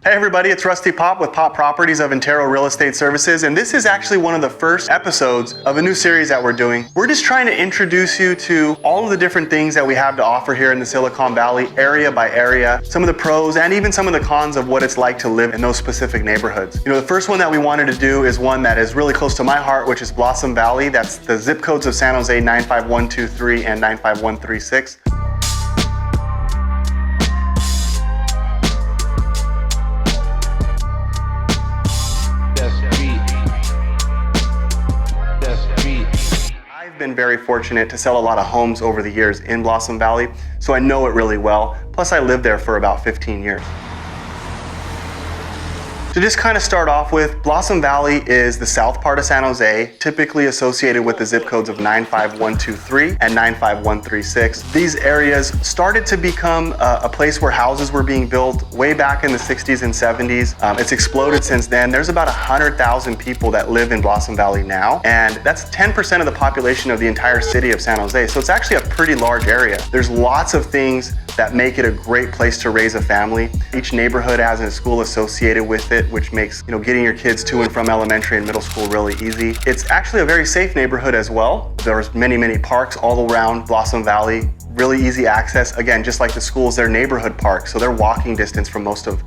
Hey everybody, it's Rusty Pop with Pop Properties of Intero Real Estate Services, and this is actually one of the first episodes of a new series that we're doing. We're just trying to introduce you to all of the different things that we have to offer here in the Silicon Valley, area by area, some of the pros and even some of the cons of what it's like to live in those specific neighborhoods. You know, the first one that we wanted to do is one that is really close to my heart, which is Blossom Valley. That's the zip codes of San Jose 95123 and 95136. I've been very fortunate to sell a lot of homes over the years in Blossom Valley, so I know it really well. Plus I lived there for about 15 years. To just kind of start off with, Blossom Valley is the south part of San Jose, typically associated with the zip codes of 95123 and 95136. These areas started to become a place where houses were being built way back in the 60s and 70s. It's exploded since then. There's about 100,000 people that live in Blossom Valley now, and that's 10% of the population of the entire city of San Jose. So it's actually a pretty large area. There's lots of things that make it a great place to raise a family. Each neighborhood has a school associated with it, which makes getting your kids to and from elementary and middle school really easy. It's actually a very safe neighborhood as well. There's many parks all around Blossom Valley. Really easy access. Again, just like the schools, they're neighborhood parks, so they're walking distance from most of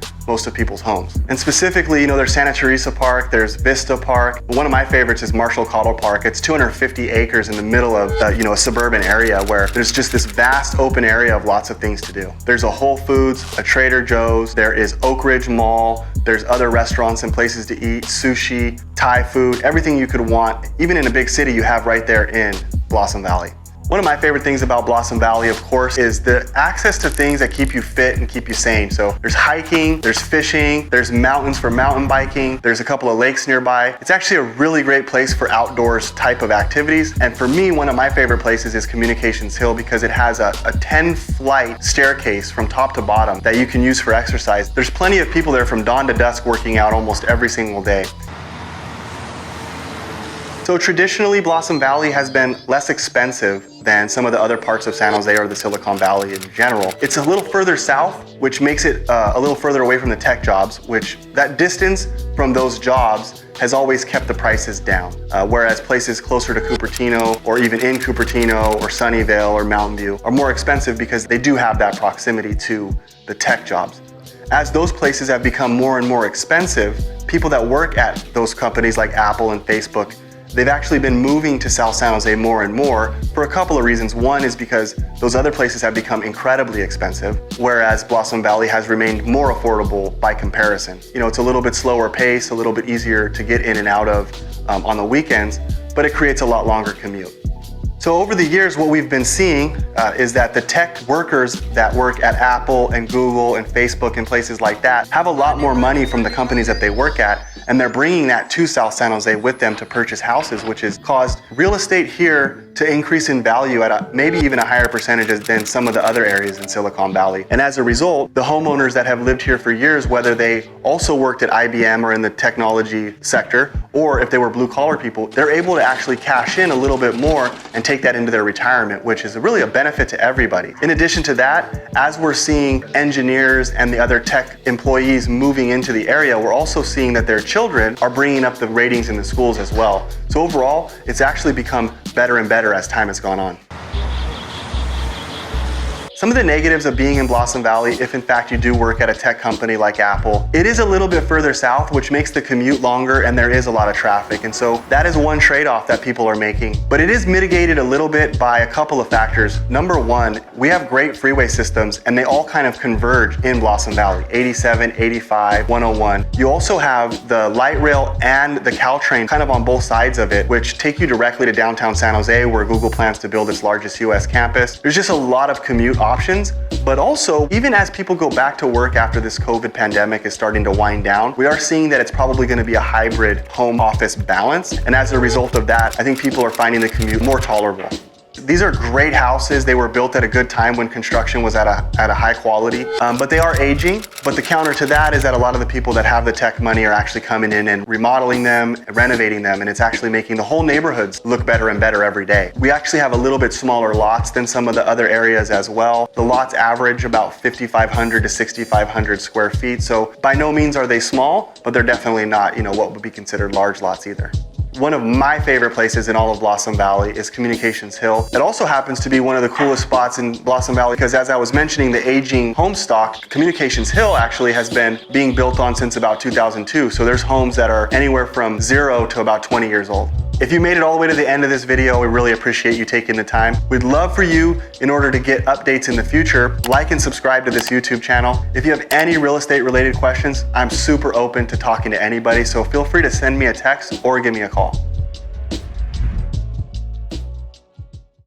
people's homes. And specifically, there's Santa Teresa Park, there's Vista Park. One of my favorites is Marshall Cottle Park. It's 250 acres in the middle of a suburban area where there's just this vast open area of lots of things to do. There's a Whole Foods, a Trader Joe's, there is Oak Ridge Mall, there's other restaurants and places to eat, sushi, Thai food, everything you could want, even in a big city, you have right there in Blossom Valley. One of my favorite things about Blossom Valley, of course, is the access to things that keep you fit and keep you sane. So there's hiking, there's fishing, there's mountains for mountain biking, there's a couple of lakes nearby. It's actually a really great place for outdoors type of activities. And for me, one of my favorite places is Communications Hill because it has a 10-flight staircase from top to bottom that you can use for exercise. There's plenty of people there from dawn to dusk working out almost every single day. So traditionally, Blossom Valley has been less expensive than some of the other parts of San Jose or the Silicon Valley in general. It's a little further south, which makes it a little further away from the tech jobs, which that distance from those jobs has always kept the prices down. Whereas places closer to Cupertino or even in Cupertino or Sunnyvale or Mountain View are more expensive because they do have that proximity to the tech jobs. As those places have become more and more expensive, people that work at those companies like Apple and Facebook, they've actually been moving to South San Jose more and more for a couple of reasons. One is because those other places have become incredibly expensive, whereas Blossom Valley has remained more affordable by comparison. It's a little bit slower pace, a little bit easier to get in and out of on the weekends, but it creates a lot longer commute. So over the years, what we've been seeing is that the tech workers that work at Apple and Google and Facebook and places like that have a lot more money from the companies that they work at, and they're bringing that to South San Jose with them to purchase houses, which has caused real estate here to increase in value at maybe even a higher percentage than some of the other areas in Silicon Valley. And as a result, the homeowners that have lived here for years, whether they also worked at IBM or in the technology sector, or if they were blue-collar people, they're able to actually cash in a little bit more and take that into their retirement, which is really a benefit to everybody. In addition to that, as we're seeing engineers and the other tech employees moving into the area, we're also seeing that their children are bringing up the ratings in the schools as well. So overall, it's actually become better and better as time has gone on. Some of the negatives of being in Blossom Valley, if in fact you do work at a tech company like Apple, it is a little bit further south, which makes the commute longer and there is a lot of traffic. And so that is one trade-off that people are making. But it is mitigated a little bit by a couple of factors. Number one, we have great freeway systems and they all kind of converge in Blossom Valley, 87, 85, 101. You also have the light rail and the Caltrain kind of on both sides of it, which take you directly to downtown San Jose where Google plans to build its largest US campus. There's just a lot of commute options, but also even as people go back to work after this COVID pandemic is starting to wind down, we are seeing that it's probably going to be a hybrid home office balance. And as a result of that, I think people are finding the commute more tolerable. These are great houses. They were built at a good time when construction was at a high quality, but they are aging. But the counter to that is that a lot of the people that have the tech money are actually coming in and remodeling them, renovating them, and it's actually making the whole neighborhoods look better and better every day. We actually have a little bit smaller lots than some of the other areas as well. The lots average about 5,500 to 6,500 square feet. So by no means are they small, but they're definitely not, what would be considered large lots either. One of my favorite places in all of Blossom Valley is Communications Hill. It also happens to be one of the coolest spots in Blossom Valley because, as I was mentioning, the aging home stock, Communications Hill actually has been being built on since about 2002. So there's homes that are anywhere from 0 to about 20 years old. If you made it all the way to the end of this video, we really appreciate you taking the time. We'd love for you, in order to get updates in the future, like and subscribe to this YouTube channel. If you have any real estate related questions, I'm super open to talking to anybody, so feel free to send me a text or give me a call.